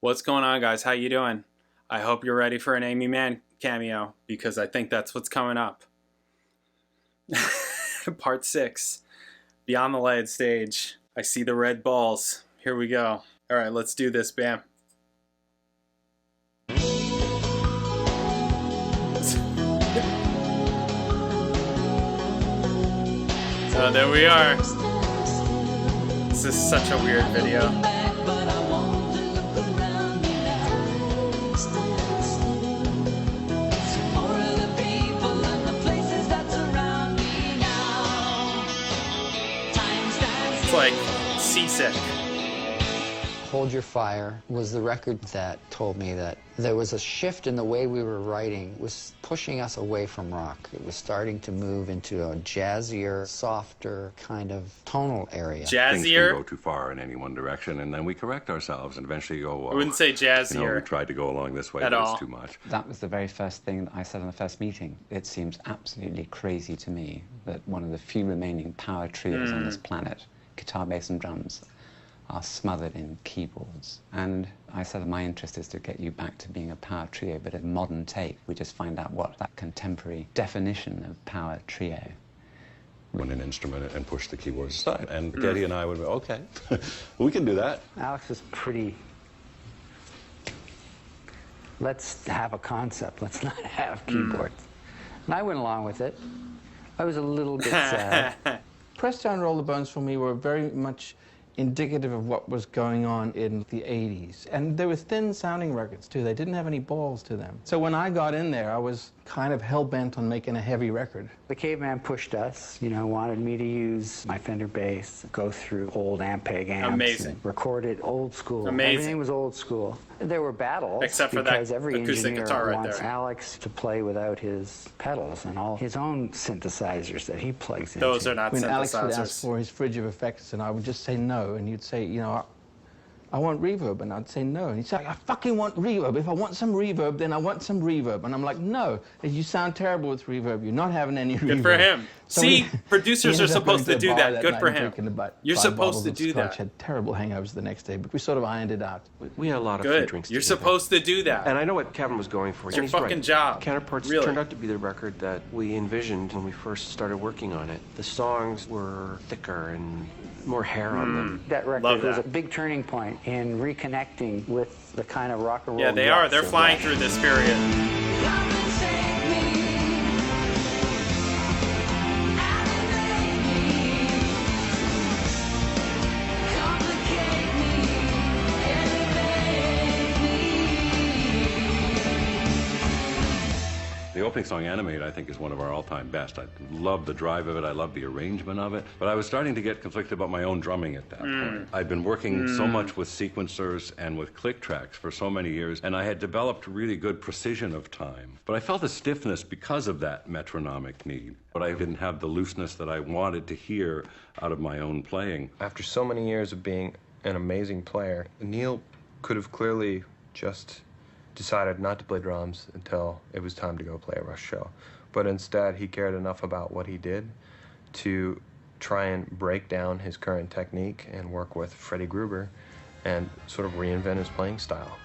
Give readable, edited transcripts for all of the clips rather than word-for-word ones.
What's going on, guys? How you doing? I hope you're ready for an Amy Mann cameo, because I think that's what's coming up. Part 6. Beyond the Lighted Stage. I see the red balls. Here we go. All right, let's do this, Bam. So there we are. This is such a weird video. It's like seasick. Hold Your Fire was the record that told me that there was a shift in the way we were writing. It was pushing us away from rock. It was starting to move into a jazzier, softer kind of tonal area. Jazzier? Things can go too far in any one direction, and then we correct ourselves and eventually go, well, I wouldn't say jazzier. You know, we tried to go along this way, at but all. it's too much. That was the very first thing that I said on the first meeting. It seems absolutely crazy to me that one of the few remaining power trios on this planet, guitar, bass, and drums, are smothered in keyboards. And I said my interest is to get you back to being a power trio, but a modern take. We just find out what that contemporary definition of power trio. Win an instrument and push the keyboards aside. And Geddy and I would go, okay, we can do that. Alex was pretty... Let's have a concept. Let's not have keyboards. And I went along with it. I was a little bit sad. Press Down, Roll the Bones for me were very much indicative of what was going on in the 80s. And they were thin-sounding records, too. They didn't have any balls to them. So when I got in there, I was kind of hell-bent on making a heavy record. The caveman pushed us, you know, wanted me to use my Fender bass, go through old Ampeg amps. Amazing. And record it old school. Amazing. Everything was old school. There were battles. Except for that because every acoustic engineer guitar right wants there. Alex to play without his pedals and all his own synthesizers that he plugs into. Those are not When Alex would ask synthesizers. for his fridge of effects, and I would just say no, and you'd say, you know, I want reverb, and I'd say no. And he'd say, I fucking want reverb. If I want some reverb, then I want some reverb. And I'm like, no, you sound terrible with reverb. You're not having any reverb. Good for him. So See, producers he are ended up going supposed to a do bar that. Good night for and him. drinking about You're 5 supposed bottles to of do scotch. that. Had terrible hangovers the next day, but we sort of ironed it out. We had a lot of few Good. drinks You're together. supposed to do that. And I know what Kevin was going for. It's your He's fucking right. job. Counterparts Really. turned out to be the record that we envisioned when we first started working on it. The songs were thicker and more hair on them. That record Love was that. a big turning point in reconnecting with the kind of rock and roll. Yeah, they are. They're depths of flying rock. through this period. The opening song, Animate, I think is one of our all-time best. I love the drive of it. I love the arrangement of it. But I was starting to get conflicted about my own drumming at that point. I'd been working so much with sequencers and with click tracks for so many years, and I had developed really good precision of time. But I felt a stiffness because of that metronomic need. But I didn't have the looseness that I wanted to hear out of my own playing. After so many years of being an amazing player, Neil could have clearly just decided not to play drums until it was time to go play a Rush show. But instead, he cared enough about what he did to try and break down his current technique and work with Freddie Gruber and sort of reinvent his playing style.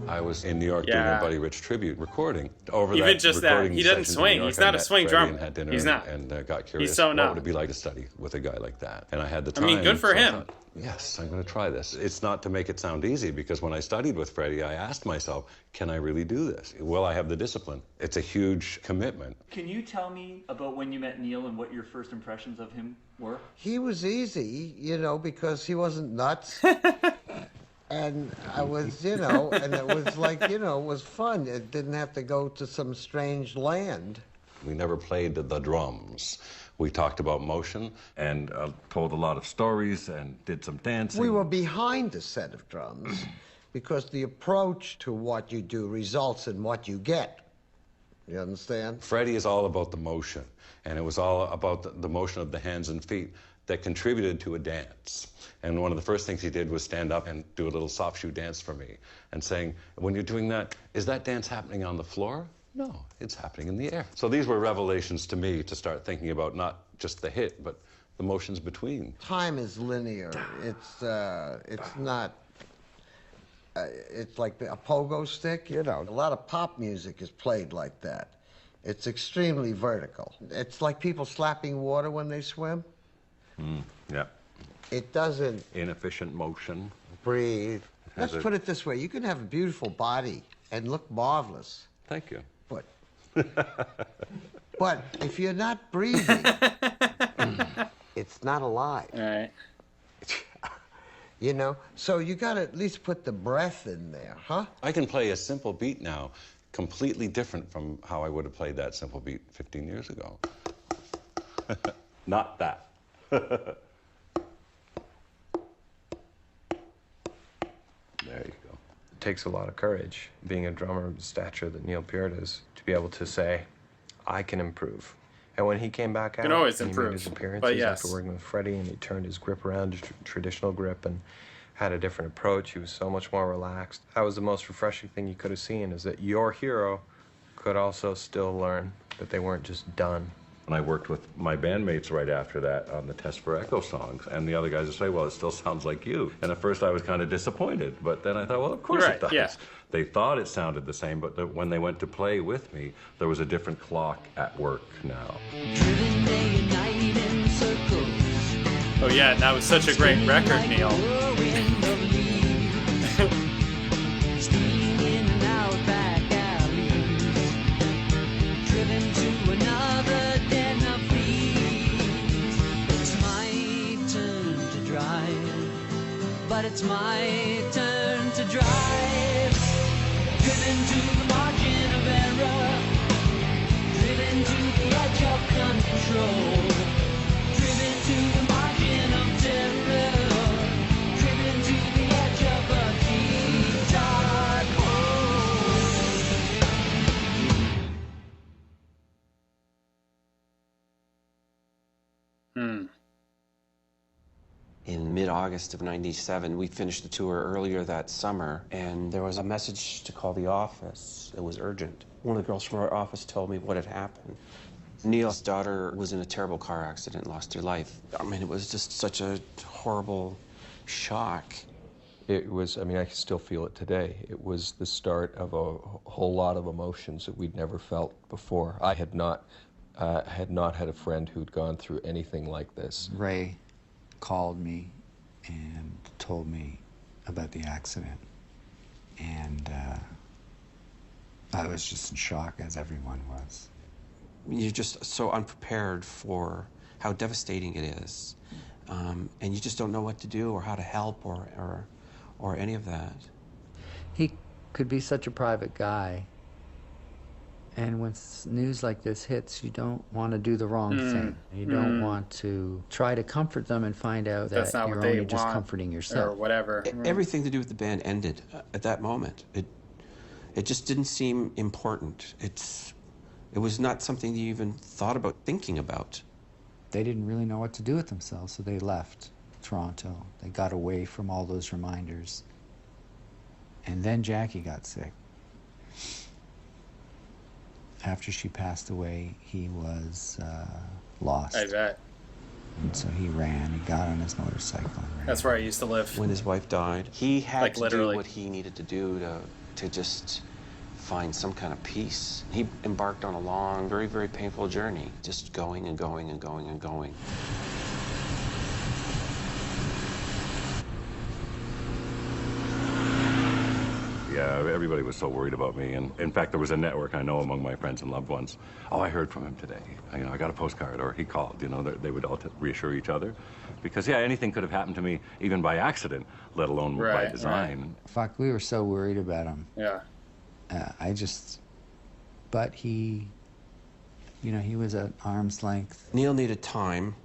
I was in New York doing Yeah. a Buddy Rich tribute recording. Over Even that just that. recording He doesn't sessions in swing. New York, He's not I a met swing Freddie drummer. and had dinner He's not. and got curious. so what not. would it be like to study with a guy like that? And I had the I time. mean, good for so I him. thought, yes, I'm going to try this. It's not to make it sound easy, because when I studied with Freddie, I asked myself, can I really do this? Will I have the discipline? It's a huge commitment. Can you tell me about when you met Neil and what your first impressions of him were? He was easy, you know, because he wasn't nuts. And I was, you know, and it was like, you know, it was fun. It didn't have to go to some strange land. We never played the drums. We talked about motion and told a lot of stories and did some dancing. We were behind a set of drums because the approach to what you do results in what you get. You understand? Freddie is all about the motion, and it was all about the motion of the hands and feet that contributed to a dance. And one of the first things he did was stand up and do a little soft shoe dance for me and saying, when you're doing that, is that dance happening on the floor? No, it's happening in the air. So these were revelations to me to start thinking about not just the hit, but the motions between. Time is linear. It's not. It's like a pogo stick, you know. A lot of pop music is played like that. It's extremely vertical. It's like people slapping water when they swim. Yeah. It doesn't Inefficient motion. breathe. Let's put it this way. You can have a beautiful body and look marvelous. Thank you. But if you're not breathing, it's not alive. All right. You know? So you got to at least put the breath in there, huh? I can play a simple beat now, completely different from how I would have played that simple beat 15 years ago. Not that. There you go. It takes a lot of courage, being a drummer of the stature that Neil Peart is, to be able to say, I can improve. And when he came back out, Can always and he improve, made his appearances but yes. after working with Freddie, and he turned his grip around to traditional grip and had a different approach. He was so much more relaxed. That was the most refreshing thing you could have seen, is that your hero could also still learn that they weren't just done. And I worked with my bandmates right after that on the Test for Echo songs, and the other guys would say, well, it still sounds like you. And at first I was kind of disappointed, but then I thought, well, of course it does. Yeah. They thought it sounded the same, but when they went to play with me, there was a different clock at work now. Oh yeah, and that was such a great record, Neil. But it's my turn to drive. Driven to the margin of error. Driven to the edge of control. Driven to the margin of terror. Driven to the edge of a deep dark hole. In mid-August of '97, we finished the tour earlier that summer, and there was a message to call the office. It was urgent. One of the girls from our office told me what had happened. Neil's daughter was in a terrible car accident and lost her life. I mean, it was just such a horrible shock. It was, I mean, I still feel it today. It was the start of a whole lot of emotions that we'd never felt before. I had not had a friend who'd gone through anything like this. Ray called me and told me about the accident. And I was just in shock, as everyone was. You're just so unprepared for how devastating it is. And you just don't know what to do or how to help or any of that. He could be such a private guy. And when news like this hits, you don't want to do the wrong thing. You don't want to try to comfort them and find out that you're only just comforting yourself. Or whatever. Everything to do with the band ended at that moment. It just didn't seem important. It was not something you even thought about thinking about. They didn't really know what to do with themselves, so they left Toronto. They got away from all those reminders. And then Jackie got sick. After she passed away, he was lost. I bet. And so he ran. He got on his motorcycle and ran. That's where I used to live. When his wife died, he had Like, to literally. do what he needed to do to just find some kind of peace. He embarked on a long, very, very painful journey, just going and going and going and going. Yeah, everybody was so worried about me. And in fact, there was a network I know among my friends and loved ones. Oh, I heard from him today. I got a postcard, or he called. They would all reassure each other. Because, yeah, anything could have happened to me, even by accident, let alone by design. Right. Fuck, we were so worried about him. Yeah. But he, he was at arm's length. Neil needed time.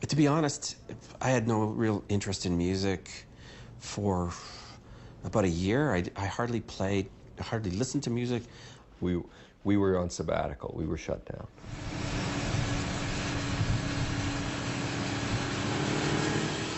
To be honest, I had no real interest in music for about a year. I hardly played, hardly listened to music. We were on sabbatical. We were shut down.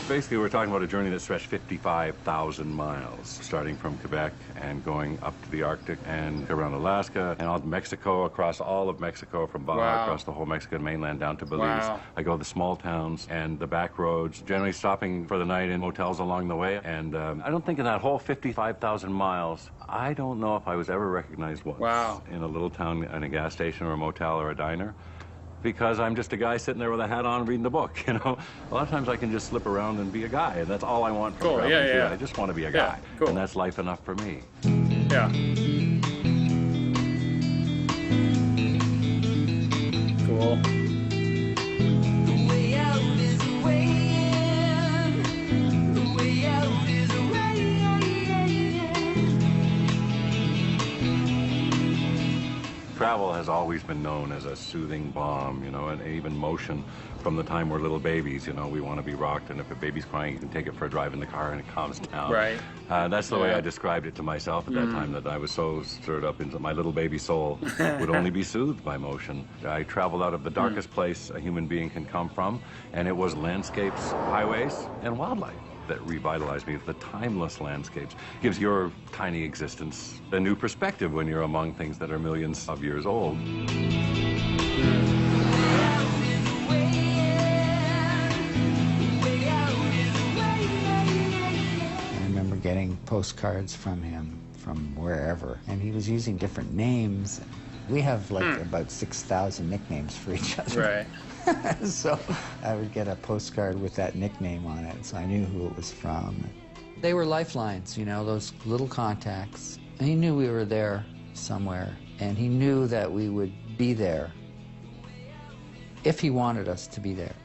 Basically, we're talking about a journey that stretched 55,000 miles, starting from Quebec and going up to the Arctic and around Alaska and all Mexico, across all of Mexico, from Baja across the whole Mexican mainland down to Belize. I go to the small towns and the back roads, generally stopping for the night in motels along the way. And I don't think in that whole 55,000 miles, I don't know if I was ever recognized once in a little town, in a gas station or a motel or a diner. Because I'm just a guy sitting there with a hat on reading the book, you know? A lot of times I can just slip around and be a guy, and that's all I want from traveling too. I just want to be a guy, and that's life enough for me. Yeah. Cool. The way out is a way in. The way out is a way Travel has always been known as a soothing balm, you know, and even motion from the time we're little babies, you know, we want to be rocked, and if a baby's crying, you can take it for a drive in the car and it calms down. Right. That's the way I described it to myself at that time, that I was so stirred up into my little baby soul would only be soothed by motion. I traveled out of the darkest place a human being can come from, and it was landscapes, highways, and wildlife that revitalized me. The timeless landscapes gives your tiny existence a new perspective when you're among things that are millions of years old. I remember getting postcards from him from wherever, and he was using different names. We have like about 6,000 nicknames for each other. Right. So I would get a postcard with that nickname on it, so I knew who it was from. They were lifelines, you know, those little contacts. And he knew we were there somewhere, and he knew that we would be there if he wanted us to be there.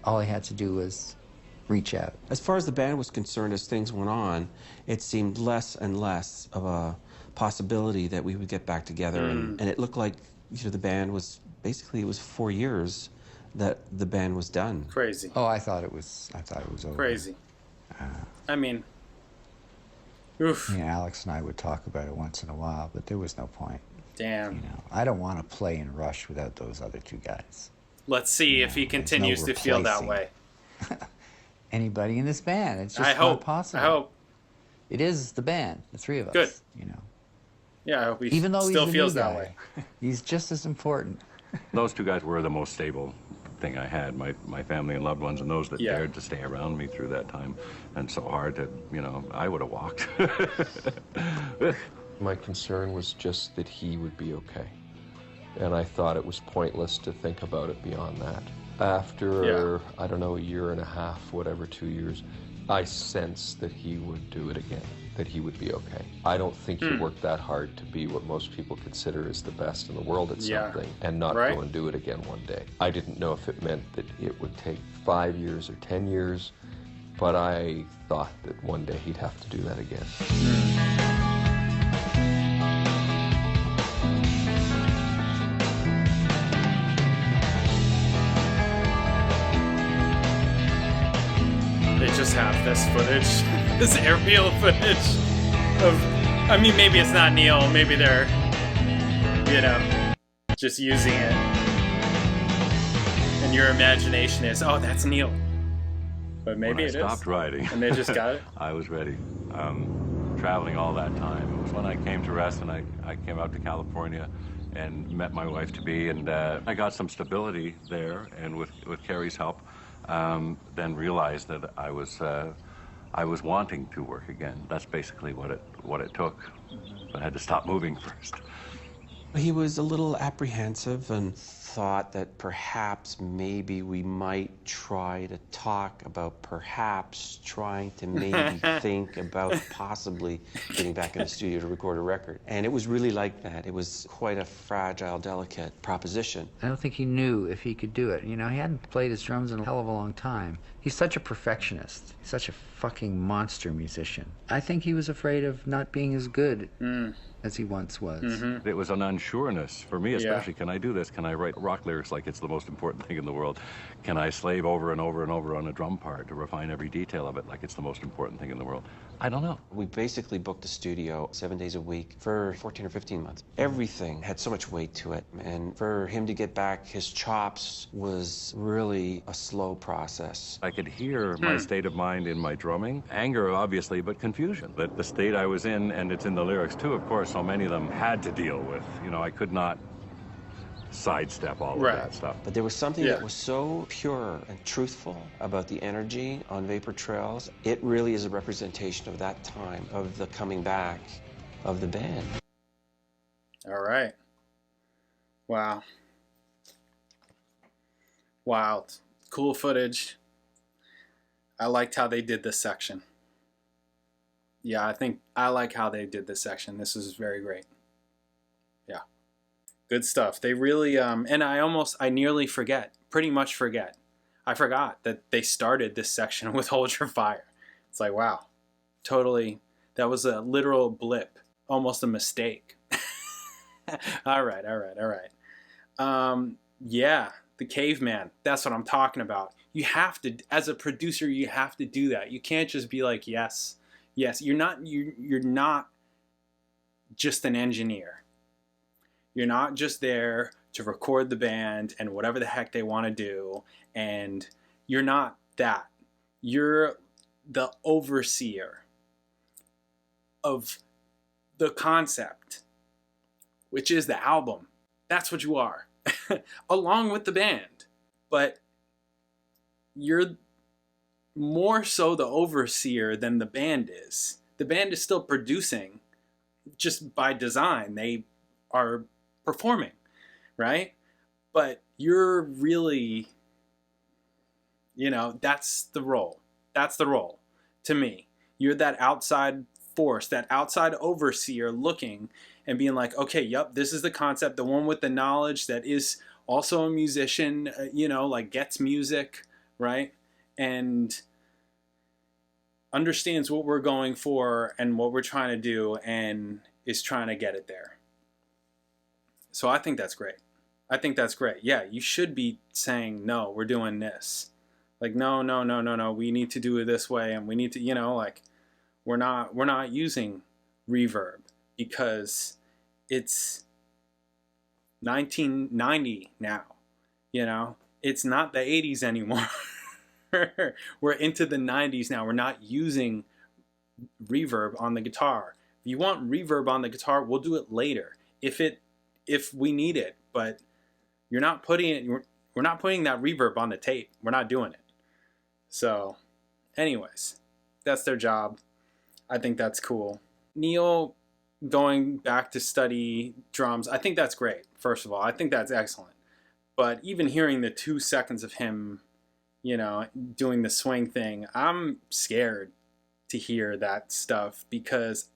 All he had to do was reach out. As far as the band was concerned, as things went on, it seemed less and less of a possibility that we would get back together. And it looked like, you know, the band was, basically it was 4 years that the band was done. Crazy. Oh, I thought it was over. Crazy. I mean, oof. You know, Alex and I would talk about it once in a while, but there was no point. Damn. You know, I don't want to play in Rush without those other two guys. Let's see if he continues to feel that way. Anybody in this band. It's just I hope. not possible. I hope. It is the band, the three of us. Good. You know. Yeah, I hope he Even though still he's a feels new that guy, way. He's just as important. Those two guys were the most stable thing I had, my family and loved ones, and those that dared to stay around me through that time. And so hard to, you know, I would have walked. My concern was just that he would be okay. And I thought it was pointless to think about it beyond that. After, I don't know, a year and a half, whatever, 2 years, I sensed that he would do it again, that he would be okay. I don't think he worked that hard to be what most people consider is the best in the world at something and not go and do it again one day. I didn't know if it meant that it would take 5 years or 10 years, but I thought that one day he'd have to do that again. They just have this footage, this aerial footage of, I mean, maybe it's not Neil, maybe they're, you know, just using it. And your imagination is, oh, that's Neil. But maybe it is. When I stopped writing. And they just got it? I was ready. Traveling all that time. It was when I came to rest and I came out to California and met my wife-to-be, and I got some stability there, and with Carrie's help, then realized that I was wanting to work again. That's basically what it took. I had to stop moving first. He was a little apprehensive and thought that perhaps maybe we might try to talk about perhaps trying to maybe think about possibly getting back in the studio to record a record. And it was really like that. It was quite a fragile, delicate proposition. I don't think he knew if he could do it. You know, he hadn't played his drums in a hell of a long time. He's such a perfectionist. He's such a fucking monster musician. I think he was afraid of not being as good as he once was. It was an unsureness for me, especially. Can I do this? Can I write rock lyrics like it's the most important thing in the world? Can I slave over and over and over on a drum part to refine every detail of it like it's the most important thing in the world? I don't know. We basically booked a studio 7 days a week for 14 or 15 months. Everything had so much weight to it, and for him to get back his chops was really a slow process. I could hear my state of mind in my drumming. Anger, obviously, but confusion. That the state I was in, and it's in the lyrics too, of course, so many of them had to deal with. You know, I could not sidestep all of that stuff. But there was something that was so pure and truthful about the energy on Vapor Trails. It really is a representation of that time, of the coming back of the band. All right. Wow. Wow. Cool footage. I liked how they did this section. Yeah, I think I like how they did this section. This is very great. Yeah. Good stuff. They really, and I nearly pretty much forget. I forgot that they started this section with Hold Your Fire. It's like, wow, totally. That was a literal blip, almost a mistake. All right. Yeah, the caveman. That's what I'm talking about. You have to, as a producer, you have to do that. You can't just be like, yes. You're not just an engineer. You're not just there to record the band and whatever the heck they want to do. And you're not that. You're the overseer of the concept, which is the album. That's what you are, along with the band. But you're more so the overseer than the band is. The band is still producing, just by design. They are performing, right? But you're really, that's the role. That's the role to me. You're that outside force, that outside overseer looking and being like, okay, yep, this is the concept, the one with the knowledge that is also a musician, like gets music, right? And understands what we're going for and what we're trying to do and is trying to get it there. So I think that's great. Yeah, you should be saying, no, we're doing this. Like, no, we need to do it this way, and we need to, we're not using reverb because it's 1990 now, it's not the 80s anymore. We're into the 90s now. We're not using reverb on the guitar. If you want reverb on the guitar, we'll do it later if we need it. But we're not putting that reverb on the tape. We're not doing it. So, anyways, that's their job. I think that's cool. Neil going back to study drums, I think that's great. First of all, I think that's excellent. But even hearing the 2 seconds of him, doing the swing thing, I'm scared to hear that stuff because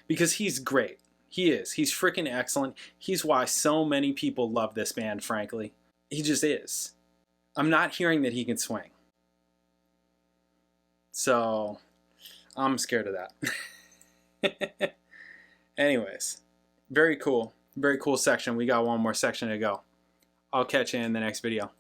he's great. He is. He's freaking excellent. He's why so many people love this band, frankly. He just is. I'm not hearing that he can swing. So, I'm scared of that. Anyways, very cool. Very cool section. We got one more section to go. I'll catch you in the next video.